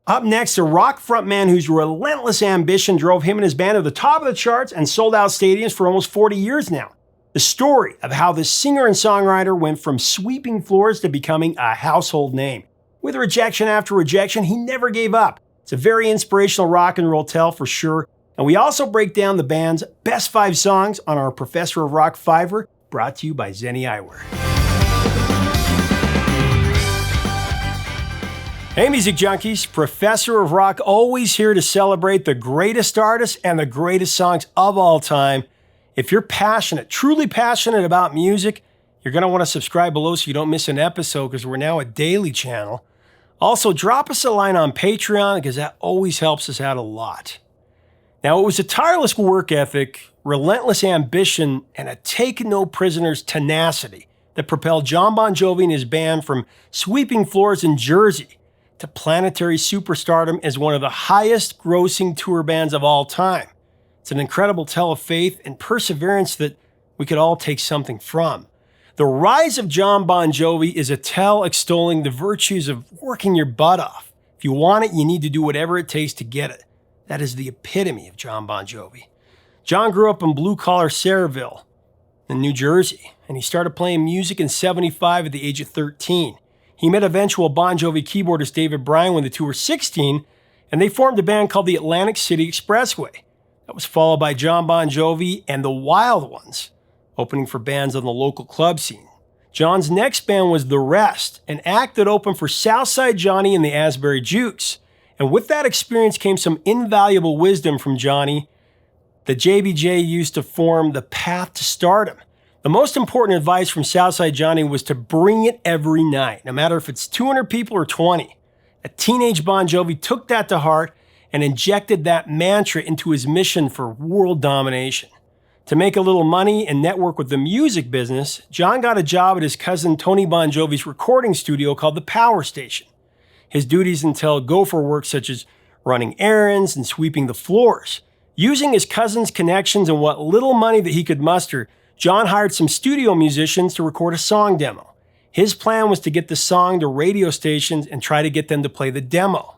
Up next, a rock frontman whose relentless ambition drove him and his band to the top of the charts and sold out stadiums for almost 40 years now. The story of how the singer and songwriter went from sweeping floors to becoming a household name. With rejection after rejection, he never gave up. It's a very inspirational rock and roll tale for sure. And we also break down the band's best 5 songs on our Professor of Rock Fiver, brought to you by Zenny Eyewear. Hey music junkies, Professor of Rock always here to celebrate the greatest artists and the greatest songs of all time. If you're passionate, truly passionate about music, you're going to want to subscribe below so you don't miss an episode because we're now a daily channel. Also, drop us a line on Patreon because that always helps us out a lot. Now, it was a tireless work ethic, relentless ambition, and a take-no-prisoners tenacity that propelled Jon Bon Jovi and his band from sweeping floors in Jersey to planetary superstardom as one of the highest-grossing tour bands of all time. It's an incredible tale of faith and perseverance that we could all take something from. The rise of Jon Bon Jovi is a tale extolling the virtues of working your butt off. If you want it, you need to do whatever it takes to get it. That is the epitome of Jon Bon Jovi. Jon grew up in blue-collar Sayreville in New Jersey, and he started playing music in '75 at the age of 13. He met eventual Bon Jovi keyboardist David Bryan when the two were 16, and they formed a band called the Atlantic City Expressway. That was followed by Jon Bon Jovi and the Wild Ones, opening for bands on the local club scene. Jon's next band was The Rest, an act that opened for Southside Johnny and the Asbury Jukes. And with that experience came some invaluable wisdom from Johnny that JBJ used to form the path to stardom. The most important advice from Southside Johnny was to bring it every night, no matter if it's 200 people or 20. A teenage Bon Jovi took that to heart and injected that mantra into his mission for world domination. To make a little money and network with the music business, Jon got a job at his cousin Tony Bon Jovi's recording studio called the Power Station. His duties entailed gopher work such as running errands and sweeping the floors. Using his cousin's connections and what little money that he could muster, Jon hired some studio musicians to record a song demo. His plan was to get the song to radio stations and try to get them to play the demo.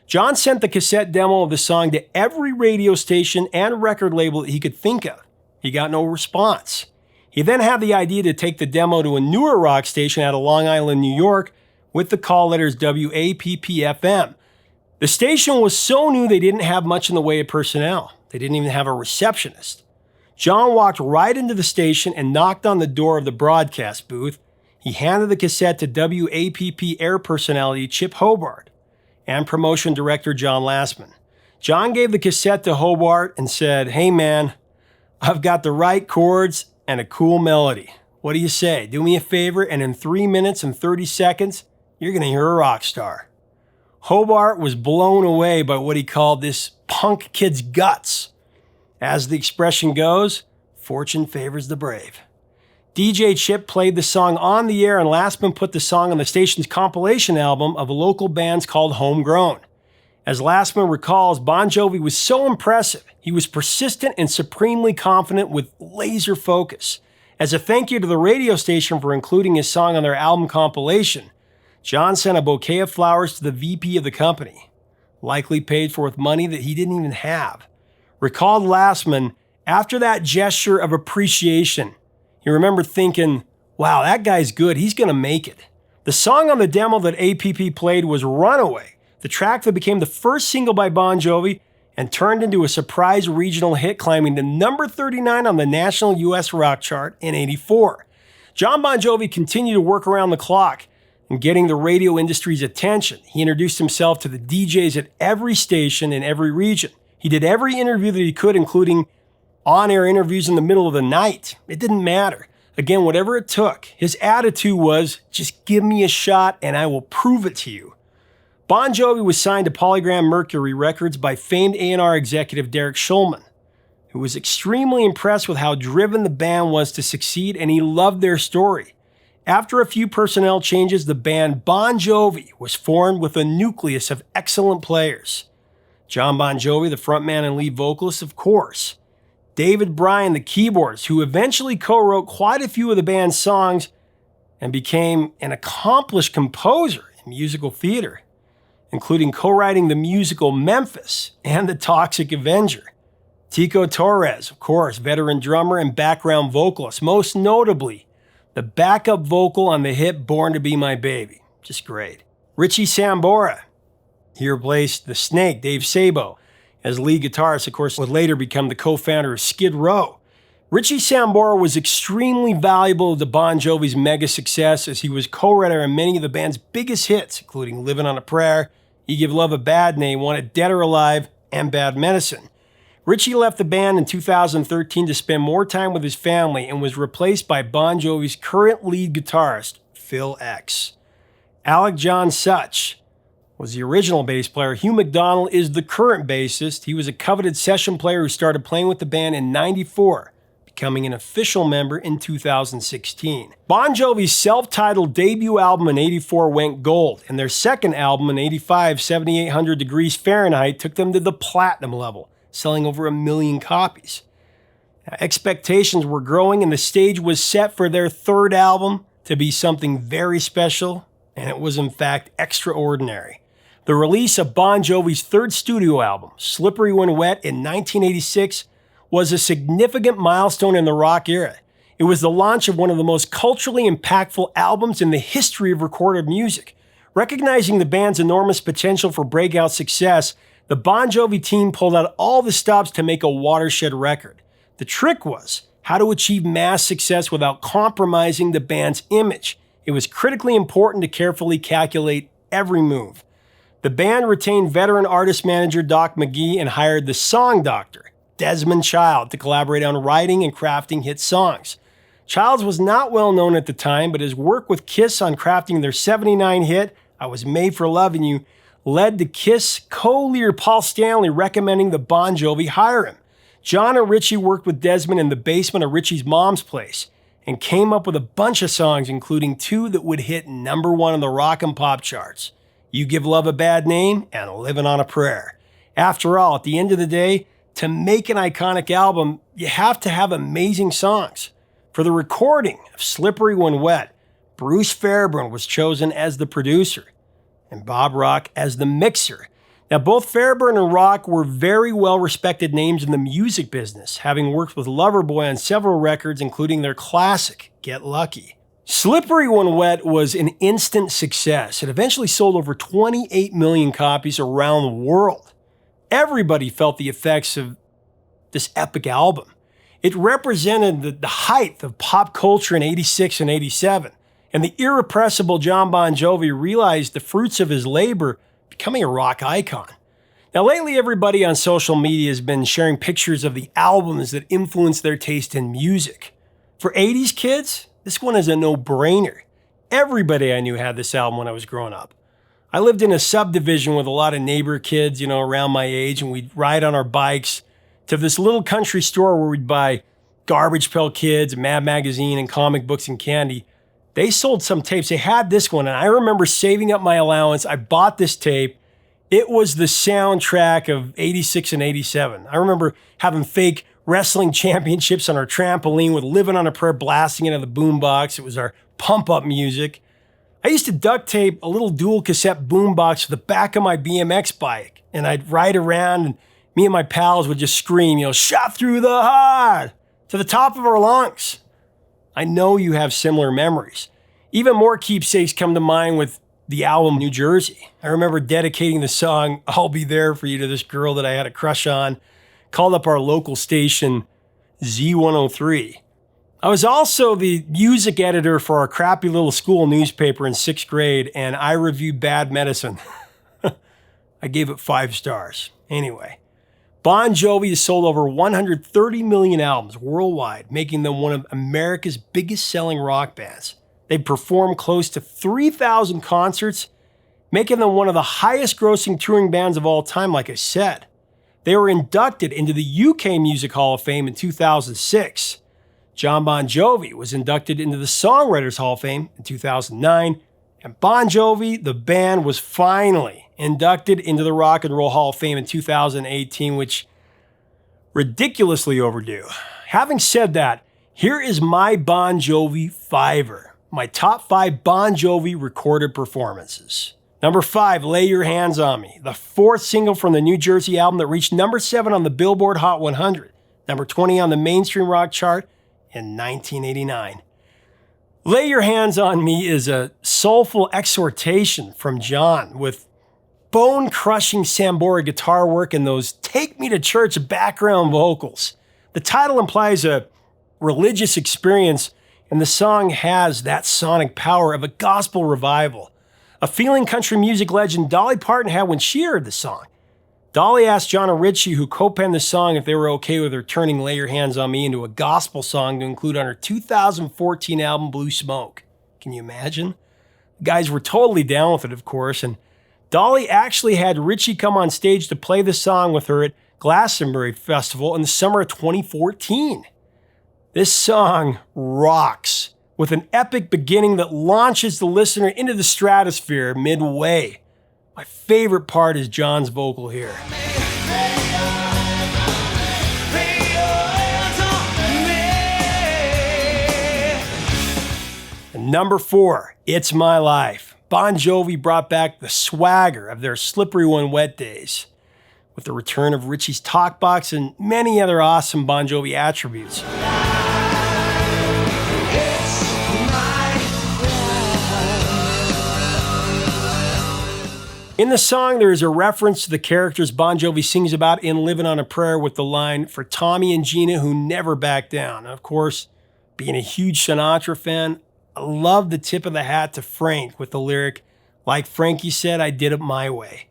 Jon sent the cassette demo of the song to every radio station and record label that he could think of. He got no response. He then had the idea to take the demo to a newer rock station out of Long Island, New York, with the call letters WAPP-FM. The station was so new they didn't have much in the way of personnel. They didn't even have a receptionist. Jon walked right into the station and knocked on the door of the broadcast booth. He handed the cassette to WAPP air personality Chip Hobart and promotion director John Lastman. Jon gave the cassette to Hobart and said, "Hey man, I've got the right chords and a cool melody. What do you say? Do me a favor and in 3 minutes and 30 seconds, you're going to hear a rock star." Hobart was blown away by what he called this punk kid's guts. As the expression goes, fortune favors the brave. DJ Chip played the song on the air and Lastman put the song on the station's compilation album of local bands called Homegrown. As Lastman recalls, Bon Jovi was so impressive. He was persistent and supremely confident with laser focus. As a thank you to the radio station for including his song on their album compilation, Jon sent a bouquet of flowers to the VP of the company, likely paid for with money that he didn't even have. Recalled Lastman, after that gesture of appreciation, he remembered thinking, wow, that guy's good, he's going to make it. The song on the demo that APP played was Runaway, the track that became the first single by Bon Jovi and turned into a surprise regional hit, climbing to number 39 on the national US rock chart in '84. Jon Bon Jovi continued to work around the clock and getting the radio industry's attention. He introduced himself to the DJs at every station in every region. He did every interview that he could, including on-air interviews in the middle of the night. It didn't matter. Again, whatever it took. His attitude was, just give me a shot and I will prove it to you. Bon Jovi was signed to Polygram Mercury Records by famed A&R executive Derek Shulman, who was extremely impressed with how driven the band was to succeed, and he loved their story. After a few personnel changes, the band Bon Jovi was formed with a nucleus of excellent players. Jon Bon Jovi, the frontman and lead vocalist, of course. David Bryan, the keyboardist, who eventually co-wrote quite a few of the band's songs and became an accomplished composer in musical theater. including co-writing the musical Memphis and The Toxic Avenger. Tico Torres, of course, veteran drummer and background vocalist, most notably the backup vocal on the hit Born to Be My Baby. Just great. Richie Sambora. He replaced the Snake, Dave Sabo, as lead guitarist, of course, would later become the co-founder of Skid Row. Richie Sambora was extremely valuable to Bon Jovi's mega success as he was co-writer on many of the band's biggest hits, including Livin On A Prayer, You Give Love a Bad Name, Wanted Dead or Alive, and Bad Medicine. Richie left the band in 2013 to spend more time with his family and was replaced by Bon Jovi's current lead guitarist, Phil X. Alec John Such was the original bass player. Hugh McDonald is the current bassist. He was a coveted session player who started playing with the band in '94, becoming an official member in 2016. Bon Jovi's self-titled debut album in '84 went gold, and their second album in '85, 7800 Degrees Fahrenheit, took them to the platinum level, selling over 1 million copies. Now, expectations were growing, and the stage was set for their third album to be something very special, and it was in fact extraordinary. The release of Bon Jovi's third studio album, Slippery When Wet, in 1986 was a significant milestone in the rock era. It was the launch of one of the most culturally impactful albums in the history of recorded music. Recognizing the band's enormous potential for breakout success, the Bon Jovi team pulled out all the stops to make a watershed record. The trick was how to achieve mass success without compromising the band's image. It was critically important to carefully calculate every move. The band retained veteran artist manager Doc McGee and hired the song doctor, Desmond Child, to collaborate on writing and crafting hit songs. Childs was not well known at the time, but his work with Kiss on crafting their '79 hit, I Was Made for Loving You, led to Kiss co-leader Paul Stanley recommending that Bon Jovi hire him. John and Richie worked with Desmond in the basement of Richie's mom's place and came up with a bunch of songs, including 2 that would hit #1 on the rock and pop charts: You Give Love a Bad Name and Livin On A Prayer. After all, at the end of the day, to make an iconic album, you have to have amazing songs. For the recording of Slippery When Wet, Bruce Fairbairn was chosen as the producer and Bob Rock as the mixer. Now, both Fairbairn and Rock were very well-respected names in the music business, having worked with Loverboy on several records, including their classic, Get Lucky. Slippery When Wet was an instant success. It eventually sold over 28 million copies around the world. Everybody felt the effects of this epic album. It represented the height of pop culture in '86 and '87, and the irrepressible Jon Bon Jovi realized the fruits of his labor, becoming a rock icon. Now, lately, everybody on social media has been sharing pictures of the albums that influenced their taste in music. For '80s kids, this one is a no-brainer. Everybody I knew had this album when I was growing up. I lived in a subdivision with a lot of neighbor kids, around my age, and we'd ride on our bikes to this little country store where we'd buy Garbage Pail Kids, Mad Magazine, and comic books and candy. They sold some tapes. They had this one, and I remember saving up my allowance. I bought this tape. It was the soundtrack of '86 and '87. I remember having fake wrestling championships on our trampoline with Livin On A Prayer blasting into the boombox. It was our pump-up music. I used to duct tape a little dual cassette boombox to the back of my BMX bike, and I'd ride around, and me and my pals would just scream, "Shot through the heart," to the top of our lungs. I know you have similar memories. Even more keepsakes come to mind with the album New Jersey. I remember dedicating the song I'll Be There For You to this girl that I had a crush on. Called up our local station, Z103. I was also the music editor for our crappy little school newspaper in 6th grade, and I reviewed Bad Medicine. I gave it 5 stars. Anyway, Bon Jovi has sold over 130 million albums worldwide, making them one of America's biggest selling rock bands. They've performed close to 3,000 concerts, making them one of the highest grossing touring bands of all time, like I said. They were inducted into the UK Music Hall of Fame in 2006. Jon Bon Jovi was inducted into the Songwriters Hall of Fame in 2009. And Bon Jovi, the band, was finally inducted into the Rock and Roll Hall of Fame in 2018, which ridiculously overdue. Having said that, here is my Bon Jovi Fiver, my top 5 Bon Jovi recorded performances. Number 5, Lay Your Hands on Me, the 4th single from the New Jersey album that reached number 7 on the Billboard Hot 100, number 20 on the mainstream rock chart in 1989. Lay Your Hands on Me is a soulful exhortation from Jon with bone-crushing Sambora guitar work and those take me to church background vocals. The title implies a religious experience, and the song has that sonic power of a gospel revival, a feeling country music legend Dolly Parton had when she heard the song. Dolly asked Jon and Richie, who co-penned the song, if they were okay with her turning Lay Your Hands on Me into a gospel song to include on her 2014 album Blue Smoke. Can you imagine? The guys were totally down with it, of course, and Dolly actually had Richie come on stage to play the song with her at Glastonbury Festival in the summer of 2014. This song rocks, with an epic beginning that launches the listener into the stratosphere midway. My favorite part is Jon's vocal here. And number 4, It's My Life. Bon Jovi brought back the swagger of their Slippery When Wet days, with the return of Richie's talkbox and many other awesome Bon Jovi attributes. In the song, there is a reference to the characters Bon Jovi sings about in Livin On A Prayer with the line, "For Tommy and Gina who never back down." And of course, being a huge Sinatra fan, I love the tip of the hat to Frank with the lyric, "Like Frankie said, I did it my way."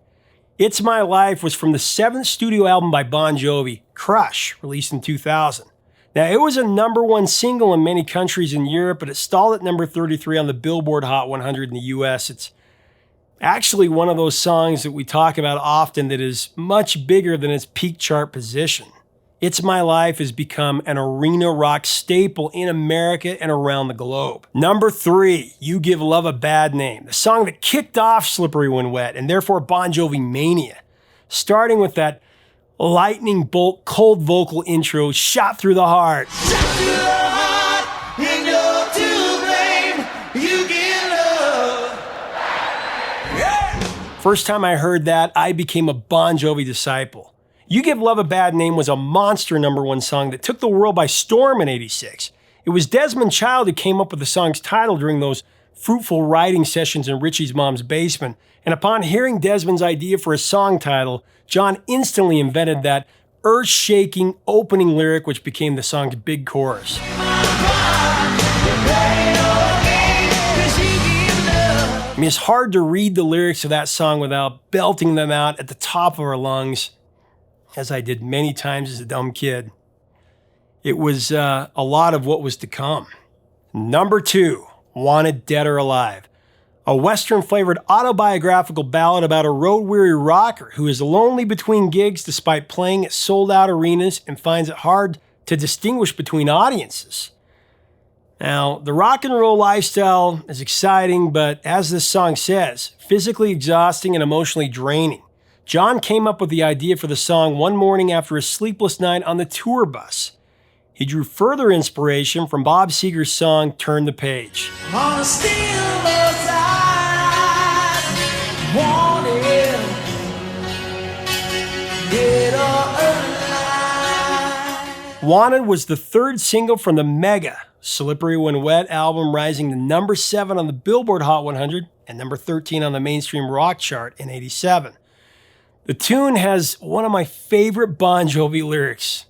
It's My Life was from the 7th studio album by Bon Jovi, Crush, released in 2000. Now, it was a number 1 single in many countries in Europe, but it stalled at number 33 on the Billboard Hot 100 in the US. It's actually one of those songs that we talk about often that is much bigger than its peak chart position. It's My Life has become an arena rock staple in America and around the globe. Number 3, You Give Love a Bad Name, the song that kicked off Slippery When Wet and therefore Bon Jovi mania, starting with that lightning bolt cold vocal intro shot through the heart. Shot through the heart, ain't no to blame, you give love. Yeah. First time I heard that, I became a Bon Jovi disciple. You Give Love a Bad Name was a monster number 1 song that took the world by storm in '86. It was Desmond Child who came up with the song's title during those fruitful writing sessions in Richie's mom's basement, and upon hearing Desmond's idea for a song title, Jon instantly invented that earth-shaking opening lyric which became the song's big chorus. I mean, it's hard to read the lyrics of that song without belting them out at the top of our lungs, as I did many times as a dumb kid. It was a lot of what was to come. Number 2, Wanted Dead or Alive, a Western-flavored autobiographical ballad about a road-weary rocker who is lonely between gigs despite playing at sold-out arenas and finds it hard to distinguish between audiences. Now, the rock and roll lifestyle is exciting, but as this song says, physically exhausting and emotionally draining. Jon came up with the idea for the song one morning after a sleepless night on the tour bus. He drew further inspiration from Bob Seger's song, Turn the Page. On a still outside, wanted, dead or alive. Wanted was the 3rd single from the mega Slippery When Wet album, rising to number 7 on the Billboard Hot 100 and number 13 on the mainstream rock chart in '87. The tune has one of my favorite Bon Jovi lyrics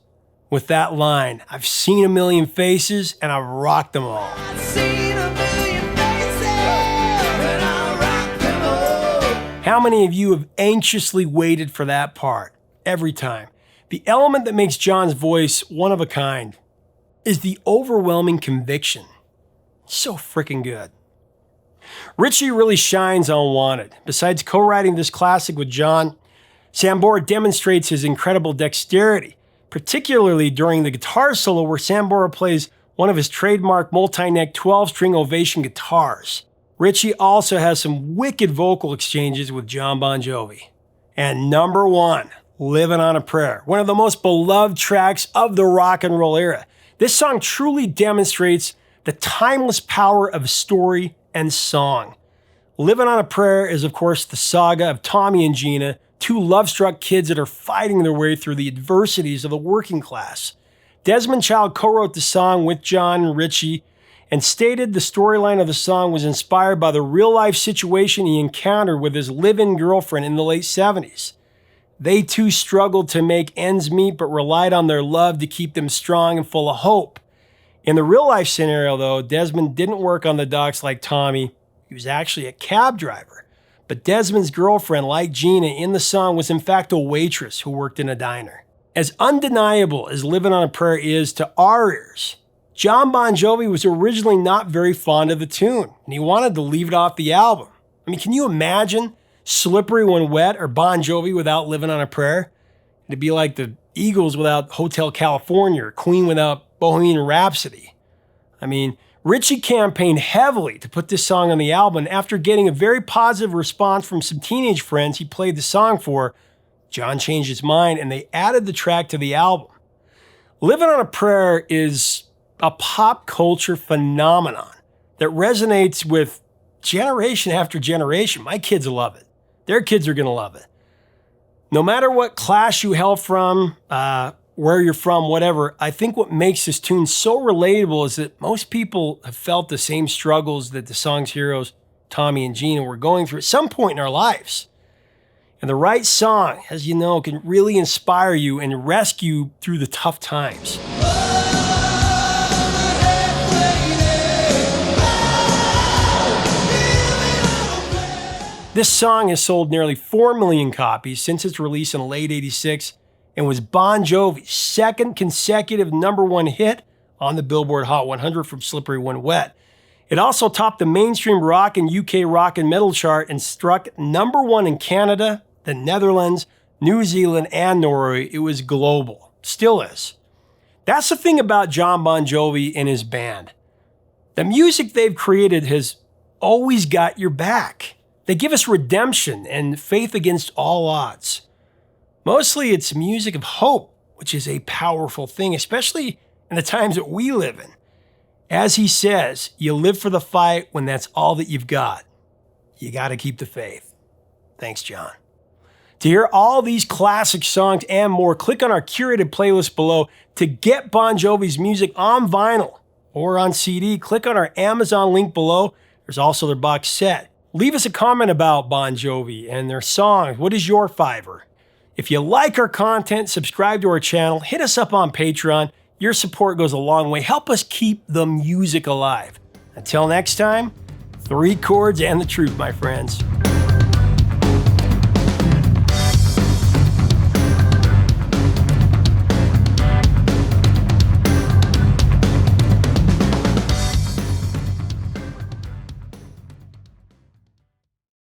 with that line, "I've seen a million faces and I've rocked them all." I've seen a million faces and I've rocked them all. How many of you have anxiously waited for that part? Every time. The element that makes Jon's voice one of a kind is the overwhelming conviction. So freaking good. Richie really shines on Wanted. Besides co-writing this classic with Jon, Sambora demonstrates his incredible dexterity, particularly during the guitar solo where Sambora plays one of his trademark multi-neck 12-string Ovation guitars. Richie also has some wicked vocal exchanges with Jon Bon Jovi. And number 1, Livin On A Prayer, one of the most beloved tracks of the rock and roll era. This song truly demonstrates the timeless power of story and song. Livin On A Prayer is, of course, the saga of Tommy and Gina, two love-struck kids that are fighting their way through the adversities of the working class. Desmond Child co-wrote the song with Jon and Richie and stated the storyline of the song was inspired by the real-life situation he encountered with his live-in girlfriend in the late 70s. They too struggled to make ends meet but relied on their love to keep them strong and full of hope. In the real-life scenario, though, Desmond didn't work on the docks like Tommy. He was actually a cab driver. But Desmond's girlfriend, like Gina in the song, was in fact a waitress who worked in a diner. As undeniable as Livin On A Prayer is to our ears, Jon Bon Jovi was originally not very fond of the tune, and he wanted to leave it off the album. I mean, can you imagine Slippery When Wet or Bon Jovi without Livin On A Prayer? It'd be like the Eagles without Hotel California or Queen without Bohemian Rhapsody. I mean, Richie campaigned heavily to put this song on the album, and after getting a very positive response from some teenage friends he played the song for, Jon changed his mind and they added the track to the album. Livin On A Prayer is a pop culture phenomenon that resonates with generation after generation. My kids love it. Their kids are going to love it. No matter what class you hail from, where you're from, whatever, I think what makes this tune so relatable is that most people have felt the same struggles that the song's heroes, Tommy and Gina, were going through at some point in our lives. And the right song, as you know, can really inspire you and rescue you through the tough times. This song has sold nearly 4 million copies since its release in late '86 and was Bon Jovi's second consecutive #1 hit on the Billboard Hot 100 from Slippery When Wet. It also topped the mainstream rock and UK rock and metal chart and struck #1 in Canada, the Netherlands, New Zealand, and Norway. It was global. Still is. That's the thing about Jon Bon Jovi and his band. The music they've created has always got your back. They give us redemption and faith against all odds. Mostly it's music of hope, which is a powerful thing, especially in the times that we live in. As he says, you live for the fight when that's all that you've got. You got to keep the faith. Thanks, Jon. To hear all these classic songs and more, click on our curated playlist below. To get Bon Jovi's music on vinyl or on CD, click on our Amazon link below. There's also their box set. Leave us a comment about Bon Jovi and their songs. What is your fiver? If you like our content, subscribe to our channel, hit us up on Patreon. Your support goes a long way. Help us keep the music alive. Until next time, 3 chords and the truth, my friends.